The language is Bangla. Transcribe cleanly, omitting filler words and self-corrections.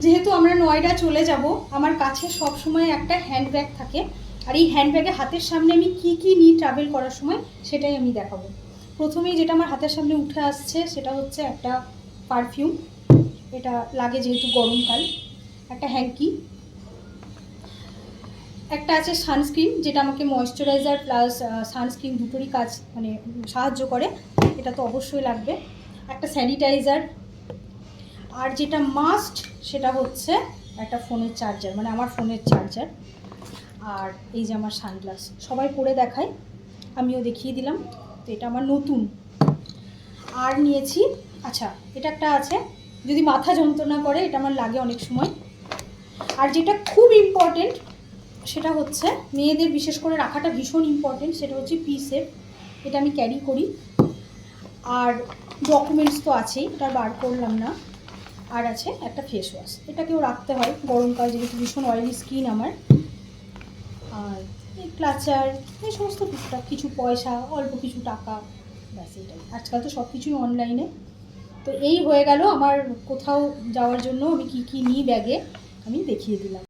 যেহেতু আমরা নয়ডা চলে যাব, আমার কাছে সব সময় একটা হ্যান্ডব্যাগ থাকে, আর এই হ্যান্ডব্যাগে হাতের সামনে আমি কি কি নিয়ে ট্রাভেল করার সময় সেটাই আমি দেখাবো। প্রথমেই যেটা আমার হাতের সামনে উঠে আসছে সেটা হচ্ছে একটা পারফিউম, এটা লাগে যেহেতু গরমকাল। একটা হ্যাঙ্কি, একটা আছে সানস্ক্রিন, যেটা আমাকে ময়েশ্চারাইজার প্লাস সানস্ক্রিন দুটোরই কাজ মানে সাহায্য করে, এটা তো অবশ্যই লাগবে। একটা স্যানিটাইজার, আর যেটা মাস্ট সেটা হচ্ছে একটা ফোনের চার্জার, মানে আমার ফোনের চার্জার। আর এই যে আমার সানগ্লাস, সবাই পরে দেখায়, আমিও দেখিয়ে দিলাম, তো এটা আমার নতুন। আর নিয়েছি, আচ্ছা এটা একটা আছে, যদি মাথা যন্ত্রণা করে এটা আমার লাগে অনেক সময়। আর যেটা খুব ইম্পর্টেন্ট সেটা হচ্ছে, মেয়েদের বিশেষ করে রাখাটা ভীষণ ইম্পর্টেন্ট, সেটা হচ্ছে পিসের, এটা আমি ক্যারি করি। আর ডকুমেন্টস তো আছেই, এটা বার করলাম না। আর আছে একটা ফেস ওয়াশ, এটাকেও রাখতে হয় গরমকাল যেহেতু ভীষণ অয়েলি স্কিন আমার। আর এই ক্লাচার, এই সমস্ত টুকটাক কিছু পয়সা, অল্প কিছু টাকা, ব্যাস এটাই। আজকাল তো সব কিছুই অনলাইনে। তো এই হয়ে গেল আমার কোথাও যাওয়ার জন্য আমি কী কী নিই ব্যাগে, আমি দেখিয়ে দিলাম।